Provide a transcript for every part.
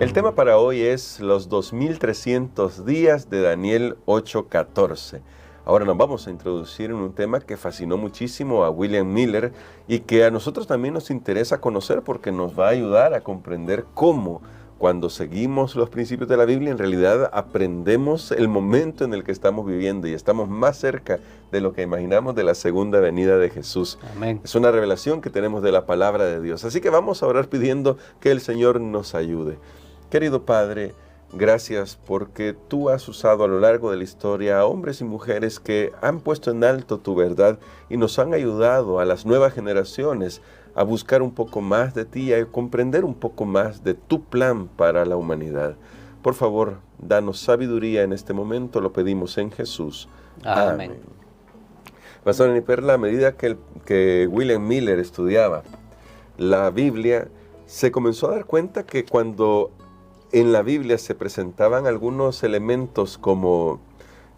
El tema para hoy es los 2300 días de Daniel 8:14. Ahora nos vamos a introducir en un tema que fascinó muchísimo a William Miller y que a nosotros también nos interesa conocer porque nos va a ayudar a comprender cómo, cuando seguimos los principios de la Biblia, en realidad aprendemos el momento en el que estamos viviendo y estamos más cerca de lo que imaginamos de la segunda venida de Jesús. Amén. Es una revelación que tenemos de la palabra de Dios. Así que vamos a orar pidiendo que el Señor nos ayude. Querido Padre, gracias porque tú has usado a lo largo de la historia a hombres y mujeres que han puesto en alto tu verdad y nos han ayudado a las nuevas generaciones a buscar un poco más de ti y a comprender un poco más de tu plan para la humanidad. Por favor, danos sabiduría en este momento, lo pedimos en Jesús. Amén. Pastor Eniperla, a medida que William Miller estudiaba la Biblia, se comenzó a dar cuenta que cuando en la Biblia se presentaban algunos elementos como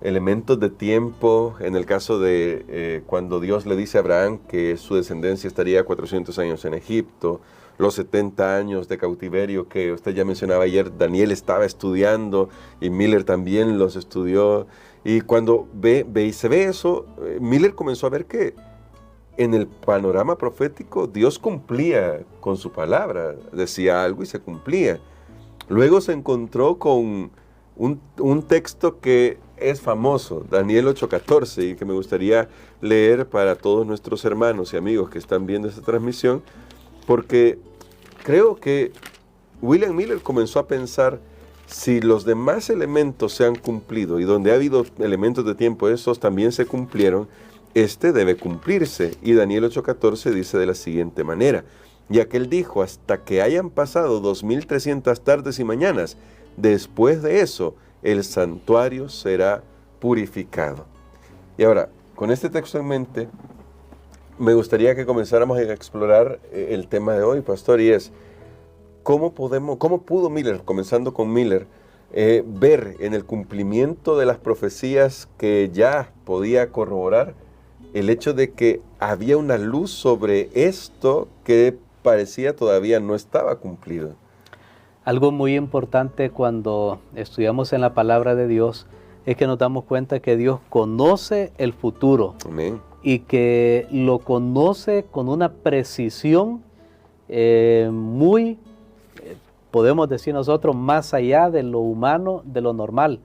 elementos de tiempo, en el caso de cuando Dios le dice a Abraham que su descendencia estaría 400 años en Egipto, los 70 años de cautiverio que usted ya mencionaba ayer, Daniel estaba estudiando y Miller también los estudió. Y cuando se ve eso, Miller comenzó a ver que en el panorama profético Dios cumplía con su palabra, decía algo y se cumplía. Luego se encontró con un texto que es famoso, Daniel 8:14, y que me gustaría leer para todos nuestros hermanos y amigos que están viendo esta transmisión, porque creo que William Miller comenzó a pensar, si los demás elementos se han cumplido y donde ha habido elementos de tiempo, esos también se cumplieron, este debe cumplirse. Y Daniel 8:14 dice de la siguiente manera: y aquel dijo, hasta que hayan pasado 2300 tardes y mañanas, después de eso, el santuario será purificado. Y ahora, con este texto en mente, me gustaría que comenzáramos a explorar el tema de hoy, pastor, y es, ¿cómo pudo Miller, comenzando con Miller, ver en el cumplimiento de las profecías que ya podía corroborar el hecho de que había una luz sobre esto que parecía todavía no estaba cumplido? Algo muy importante cuando estudiamos en la palabra de Dios es que nos damos cuenta que Dios conoce el futuro. Amén. Y que lo conoce con una precisión podemos decir nosotros, más allá de lo humano, de lo normal.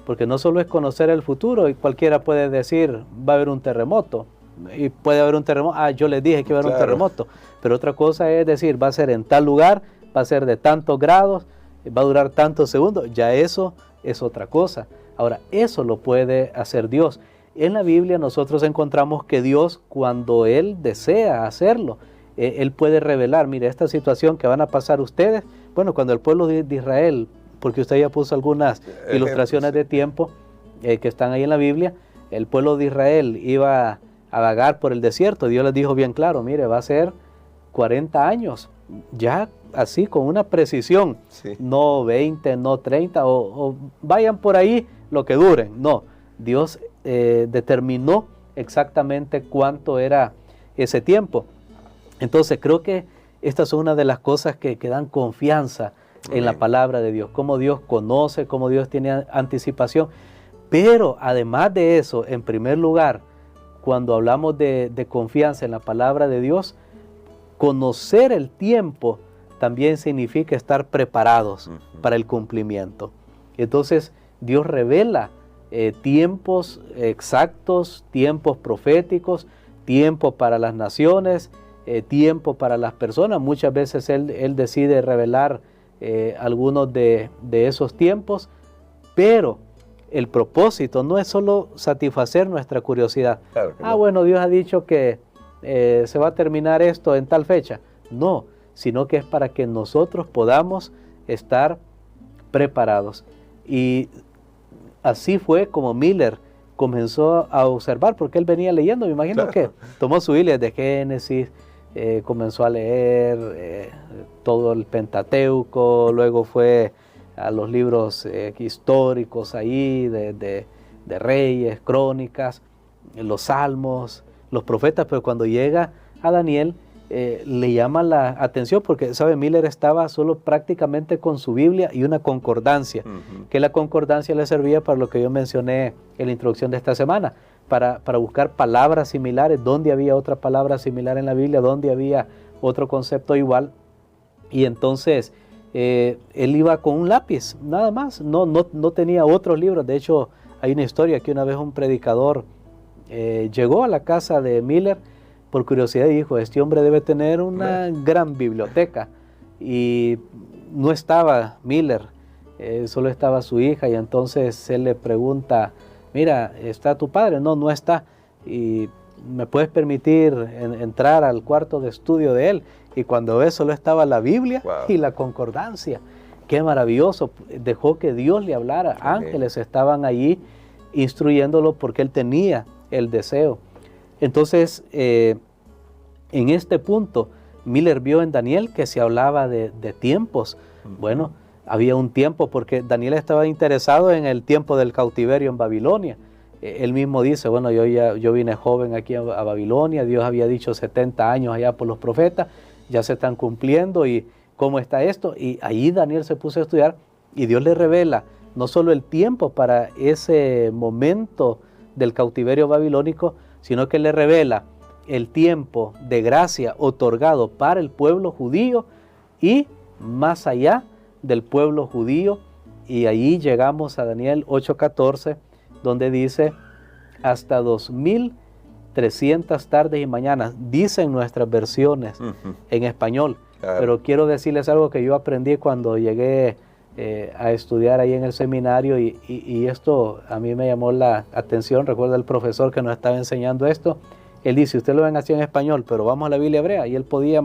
Porque no solo es conocer el futuro, y cualquiera puede decir, va a haber un terremoto. Y puede haber un terremoto, yo les dije que iba a haber un terremoto. Pero otra cosa es decir, va a ser en tal lugar, va a ser de tantos grados, va a durar tantos segundos. Ya eso es otra cosa. Ahora, eso lo puede hacer Dios. En la Biblia nosotros encontramos que Dios, cuando Él desea hacerlo, Él puede revelar, mire, esta situación que van a pasar ustedes, bueno, cuando el pueblo de Israel, porque usted ya puso algunas ilustraciones de tiempo que están ahí en la Biblia, el pueblo de Israel iba a vagar por el desierto, Dios les dijo bien claro, mire, va a ser 40 años, ya así con una precisión, sí. No 20, no 30, o vayan por ahí lo que duren, no, Dios determinó exactamente cuánto era ese tiempo. Entonces creo que esta es una de las cosas que dan confianza en la palabra de Dios, cómo Dios conoce, cómo Dios tiene anticipación. Pero además de eso, en primer lugar, cuando hablamos de confianza en la palabra de Dios, conocer el tiempo también significa estar preparados para el cumplimiento. Entonces Dios revela tiempos exactos, tiempos proféticos, tiempo para las naciones, tiempo para las personas. Muchas veces Él decide revelar algunos de esos tiempos, pero el propósito no es solo satisfacer nuestra curiosidad. Claro que no. Bueno, Dios ha dicho que se va a terminar esto en tal fecha. No, sino que es para que nosotros podamos estar preparados. Y así fue como Miller comenzó a observar, porque él venía leyendo, me imagino que tomó su Biblia de Génesis, comenzó a leer todo el Pentateuco, luego fue a los libros históricos ahí, de Reyes, Crónicas, los Salmos, los profetas, pero cuando llega a Daniel, le llama la atención porque, ¿sabe? Miller estaba solo prácticamente con su Biblia y una concordancia, que la concordancia le servía para lo que yo mencioné en la introducción de esta semana, para buscar palabras similares, donde había otra palabra similar en la Biblia, donde había otro concepto igual, y entonces él iba con un lápiz, nada más, no tenía otros libros. De hecho, hay una historia que una vez un predicador llegó a la casa de Miller por curiosidad y dijo, este hombre debe tener una gran biblioteca, y no estaba Miller, solo estaba su hija, y entonces él le pregunta, mira, ¿está tu padre? No está, y ¿me puedes permitir entrar al cuarto de estudio de él? Y cuando ve, solo estaba la Biblia y la concordancia. Qué maravilloso, dejó que Dios le hablara. Ángeles estaban allí instruyéndolo porque él tenía el deseo. Entonces, en este punto, Miller vio en Daniel que se hablaba de tiempos. Bueno, había un tiempo porque Daniel estaba interesado en el tiempo del cautiverio en Babilonia. Él mismo dice, bueno, yo vine joven aquí a Babilonia, Dios había dicho 70 años allá por los profetas, ya se están cumpliendo, y ¿cómo está esto? Y ahí Daniel se puso a estudiar, y Dios le revela no solo el tiempo para ese momento del cautiverio babilónico, sino que le revela el tiempo de gracia otorgado para el pueblo judío y más allá del pueblo judío. Y ahí llegamos a Daniel 8:14, donde dice hasta 2300 tardes y mañanas, dicen nuestras versiones en español. Claro. Pero quiero decirles algo que yo aprendí cuando llegué a estudiar ahí en el seminario, y esto a mí me llamó la atención. Recuerda el profesor que nos estaba enseñando esto, él dice, usted lo ven así en español, pero vamos a la Biblia hebrea, y él podía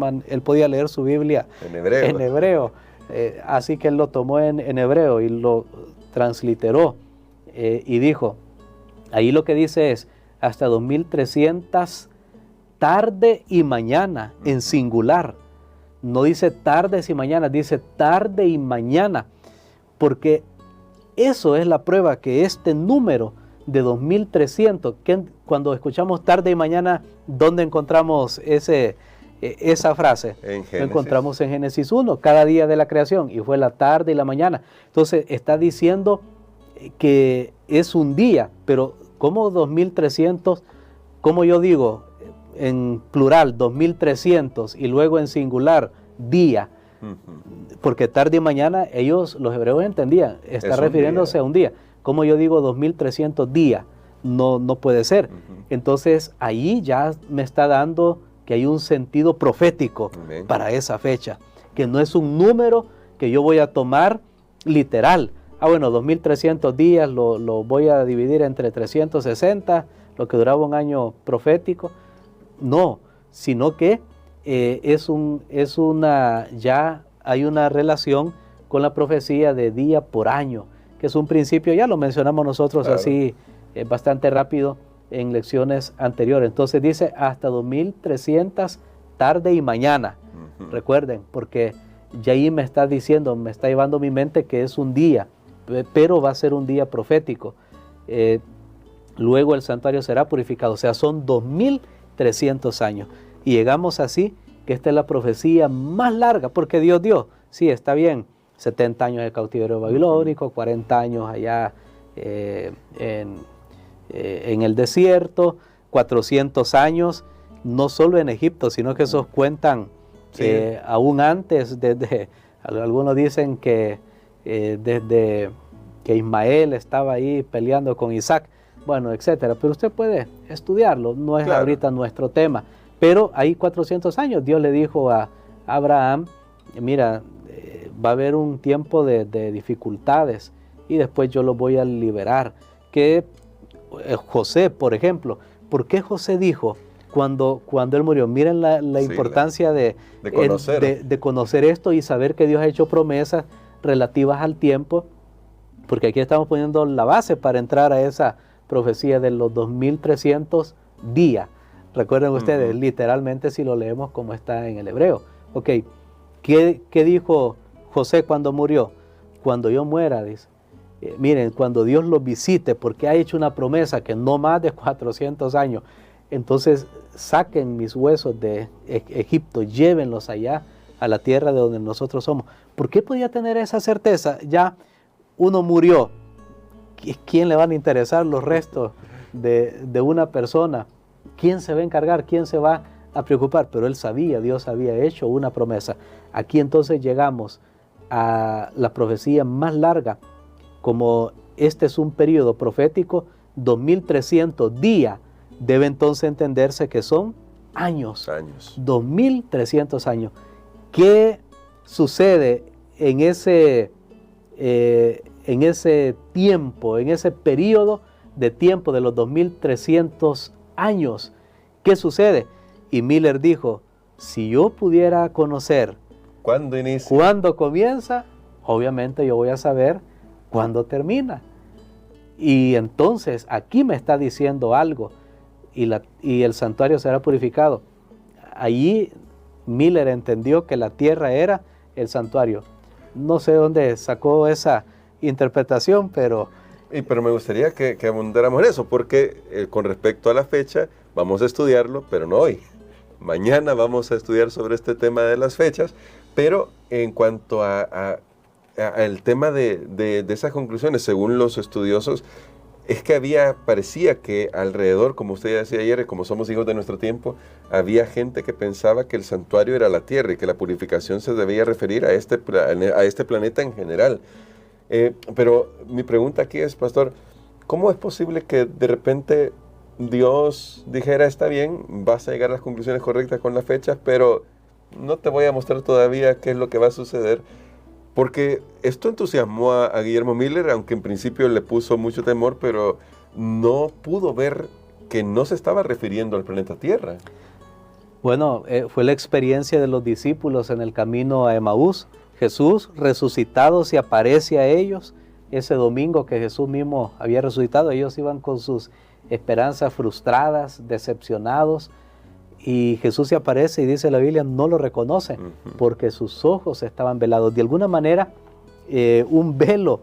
leer su Biblia en hebreo. Así que él lo tomó en hebreo y lo transliteró, y dijo, ahí lo que dice es hasta 2300 tarde y mañana, en singular. No dice tardes y mañanas, dice tarde y mañana, porque eso es la prueba que este número de 2300, que cuando escuchamos tarde y mañana, ¿dónde encontramos esa frase? Lo encontramos en Génesis 1, cada día de la creación, y fue la tarde y la mañana. Entonces está diciendo que es un día, pero ¿cómo 2300? ¿Cómo yo digo en plural 2300 y luego en singular día? Porque tarde y mañana ellos, los hebreos, entendían, está refiriéndose a un día. ¿Cómo yo digo 2300 días? No puede ser. Entonces ahí ya me está dando que hay un sentido profético para esa fecha, que no es un número que yo voy a tomar literal. Bueno, 2300 días lo voy a dividir entre 360, lo que duraba un año profético. No, sino que ya hay una relación con la profecía de día por año, que es un principio, ya lo mencionamos nosotros así bastante rápido en lecciones anteriores. Entonces dice hasta 2300 tarde y mañana. Recuerden, porque ya ahí me está diciendo, me está llevando mi mente que es un día, pero va a ser un día profético. Luego el santuario será purificado, o sea, son 2300 años. Y llegamos así, que esta es la profecía más larga, porque Dios dio, sí, está bien, 70 años de cautiverio babilónico, 40 años allá en el desierto, 400 años, no solo en Egipto, sino que esos cuentan aún antes, algunos dicen que desde que Ismael estaba ahí peleando con Isaac, bueno, etcétera. Pero usted puede estudiarlo, no es ahorita nuestro tema. Pero ahí 400 años Dios le dijo a Abraham, mira, va a haber un tiempo de dificultades y después yo lo voy a liberar. Que José, por ejemplo, ¿por qué José dijo cuando él murió? Miren la importancia de conocer esto y saber que Dios ha hecho promesas relativas al tiempo, porque aquí estamos poniendo la base para entrar a esa profecía de los 2300 días. Recuerden ustedes, literalmente si lo leemos como está en el hebreo. Ok, ¿qué dijo José cuando murió? Cuando yo muera, dice, miren, cuando Dios lo visite, porque ha hecho una promesa que no más de 400 años, entonces saquen mis huesos de Egipto, llévenlos allá a la tierra de donde nosotros somos. ¿Por qué podía tener esa certeza? Ya uno murió. ¿Quién le van a interesar los restos de una persona? ¿Quién se va a encargar? ¿Quién se va a preocupar? Pero él sabía, Dios había hecho una promesa. Aquí entonces llegamos a la profecía más larga. Como este es un periodo profético, 2300 días, debe entonces entenderse que son años. 2300 años. ¿Qué sucede en ese tiempo, en ese periodo de tiempo de los 2300 años? ¿Qué sucede? Y Miller dijo, si yo pudiera conocer ¿cuándo inicia? ¿Cuándo comienza? Obviamente yo voy a saber cuándo termina. Y entonces aquí me está diciendo algo, y el santuario será purificado. Allí Miller entendió que la tierra era el santuario. No sé dónde sacó esa interpretación, pero me gustaría que abundáramos en eso, porque con respecto a la fecha, vamos a estudiarlo, pero no hoy. Mañana vamos a estudiar sobre este tema de las fechas, pero en cuanto al tema de esas conclusiones, según los estudiosos, es que parecía que alrededor, como usted ya decía ayer, como somos hijos de nuestro tiempo, había gente que pensaba que el santuario era la tierra y que la purificación se debía referir a este planeta en general. Pero mi pregunta aquí es, pastor, ¿cómo es posible que de repente Dios dijera, está bien, vas a llegar a las conclusiones correctas con las fechas, pero no te voy a mostrar todavía qué es lo que va a suceder? Porque esto entusiasmó a Guillermo Miller, aunque en principio le puso mucho temor, pero no pudo ver que no se estaba refiriendo al planeta Tierra. Bueno, fue la experiencia de los discípulos en el camino a Emaús. Jesús resucitado se aparece a ellos. Ese domingo que Jesús mismo había resucitado, ellos iban con sus esperanzas frustradas, decepcionados, y Jesús se aparece y dice la Biblia, no lo reconocen, porque sus ojos estaban velados. De alguna manera, un velo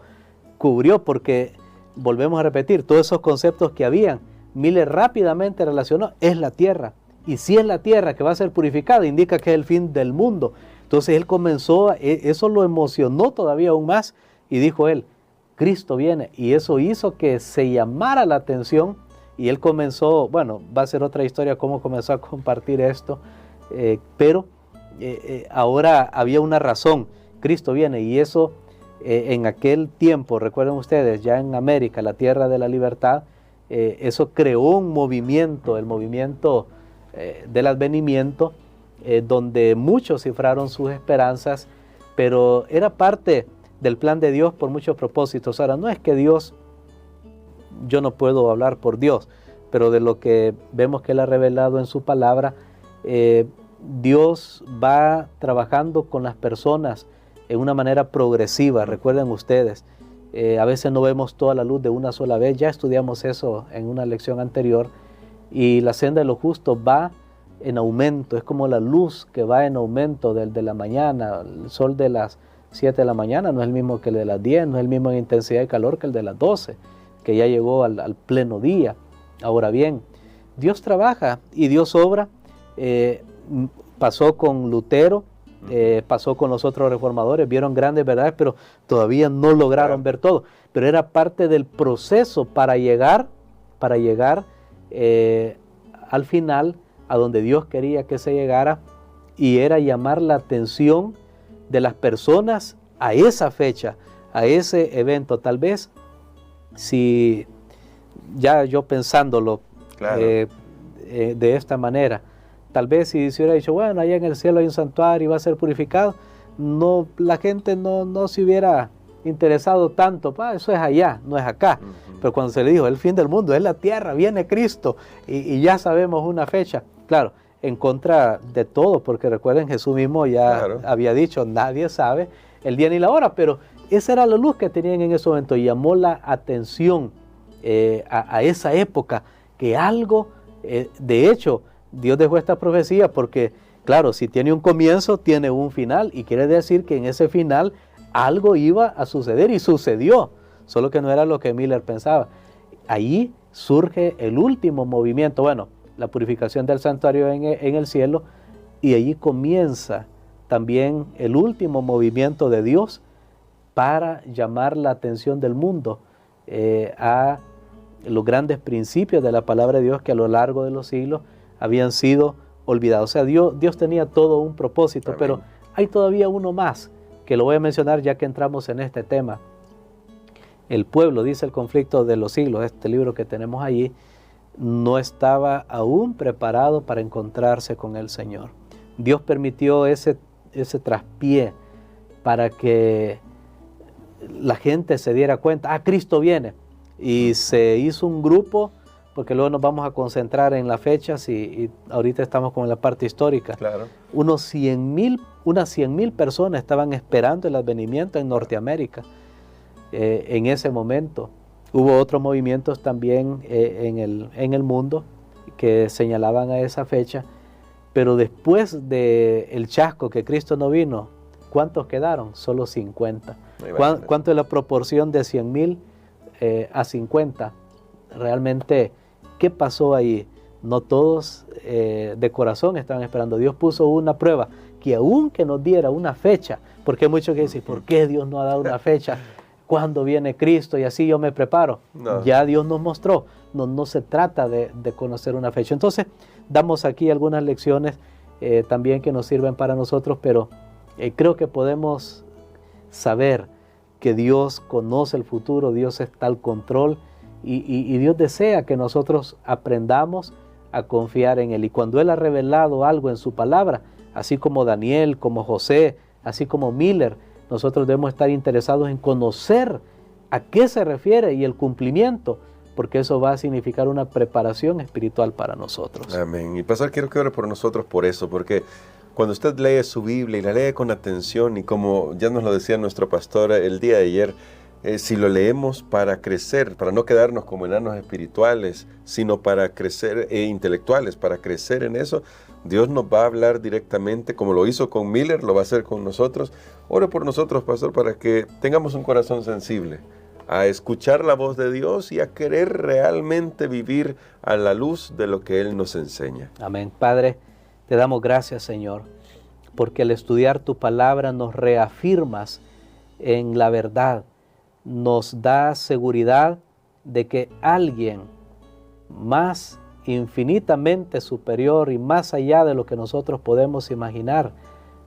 cubrió, porque, volvemos a repetir, todos esos conceptos que habían, Miller rápidamente relacionó, es la tierra. Y si es la tierra que va a ser purificada, indica que es el fin del mundo. Entonces él comenzó, eso lo emocionó todavía aún más, y dijo él, Cristo viene. Y eso hizo que se llamara la atención. Y él comenzó, bueno, va a ser otra historia cómo comenzó a compartir esto, pero ahora había una razón, Cristo viene, y eso en aquel tiempo, recuerden ustedes, ya en América, la tierra de la libertad, eso creó un movimiento, el movimiento del advenimiento, donde muchos cifraron sus esperanzas, pero era parte del plan de Dios por muchos propósitos. Ahora, no es que Dios, yo no puedo hablar por Dios, pero de lo que vemos que Él ha revelado en su palabra, Dios va trabajando con las personas en una manera progresiva. Recuerden ustedes, a veces no vemos toda la luz de una sola vez, ya estudiamos eso en una lección anterior, y la senda de los justos va en aumento, es como la luz que va en aumento de la mañana. El sol de las 7 de la mañana no es el mismo que el de las 10, no es el mismo en intensidad de calor que el de las 12, que ya llegó al pleno día. Ahora bien, Dios trabaja y Dios obra. Pasó con Lutero, pasó con los otros reformadores, vieron grandes verdades, pero todavía no lograron ver todo. Pero era parte del proceso para llegar al final, a donde Dios quería que se llegara, y era llamar la atención de las personas a esa fecha, a ese evento. Tal vez, si ya yo pensándolo de esta manera, tal vez si se hubiera dicho, bueno, allá en el cielo hay un santuario y va a ser purificado, no, la gente no se hubiera interesado tanto, eso es allá, no es acá. Pero cuando se le dijo, el fin del mundo es la tierra, viene Cristo, y ya sabemos una fecha, claro, en contra de todo, porque recuerden, Jesús mismo ya había dicho, nadie sabe el día ni la hora, pero esa era la luz que tenían en ese momento, y llamó la atención a esa época, que algo, de hecho, Dios dejó esta profecía porque, claro, si tiene un comienzo, tiene un final, y quiere decir que en ese final algo iba a suceder, y sucedió, solo que no era lo que Miller pensaba. Ahí surge el último movimiento. Bueno, la purificación del santuario en el cielo, y allí comienza también el último movimiento de Dios para llamar la atención del mundo a los grandes principios de la palabra de Dios que a lo largo de los siglos habían sido olvidados. O sea, Dios tenía todo un propósito. Amén. Pero hay todavía uno más, que lo voy a mencionar ya que entramos en este tema. El pueblo, dice el conflicto de los siglos, este libro que tenemos allí, no estaba aún preparado para encontrarse con el Señor. Dios permitió ese traspié para que la gente se diera cuenta, Cristo viene. Y se hizo un grupo, porque luego nos vamos a concentrar en las fechas y ahorita estamos con la parte histórica. Claro. Unas 100,000 personas estaban esperando el advenimiento en Norteamérica en ese momento. Hubo otros movimientos también en el mundo que señalaban a esa fecha, pero después del chasco que Cristo no vino, ¿cuántos quedaron? Solo 50. ¿Cuánto es la proporción de 100,000 a 50? Realmente, ¿qué pasó ahí? No todos de corazón estaban esperando. Dios puso una prueba, que aunque nos diera una fecha, porque hay muchos que dicen, ¿por qué Dios no ha dado una fecha? ¿Cuándo viene Cristo? Y así yo me preparo. No. Ya Dios nos mostró. No se trata de conocer una fecha. Entonces, damos aquí algunas lecciones también que nos sirven para nosotros, pero creo que podemos saber que Dios conoce el futuro, Dios está al control y Dios desea que nosotros aprendamos a confiar en Él. Y cuando Él ha revelado algo en su palabra, así como Daniel, como José, así como Miller, nosotros debemos estar interesados en conocer a qué se refiere y el cumplimiento, porque eso va a significar una preparación espiritual para nosotros. Amén. Y pastor, quiero que ore por nosotros por eso, porque cuando usted lee su Biblia y la lee con atención, y como ya nos lo decía nuestro pastor el día de ayer, si lo leemos para crecer, para no quedarnos como enanos espirituales, sino para crecer intelectuales, para crecer en eso, Dios nos va a hablar directamente, como lo hizo con Miller, lo va a hacer con nosotros. Ore por nosotros, pastor, para que tengamos un corazón sensible a escuchar la voz de Dios y a querer realmente vivir a la luz de lo que Él nos enseña. Amén. Padre, te damos gracias, Señor, porque al estudiar tu palabra nos reafirmas en la verdad, nos da seguridad de que alguien más infinitamente superior y más allá de lo que nosotros podemos imaginar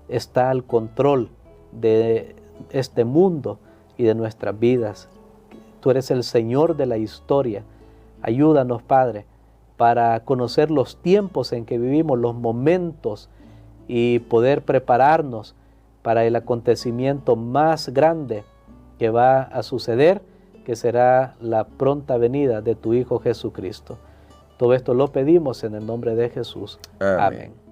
está al control de este mundo y de nuestras vidas. Tú eres el Señor de la historia. Ayúdanos, Padre, para conocer los tiempos en que vivimos, los momentos, y poder prepararnos para el acontecimiento más grande que va a suceder, que será la pronta venida de tu Hijo Jesucristo. Todo esto lo pedimos en el nombre de Jesús. Amén. Amén.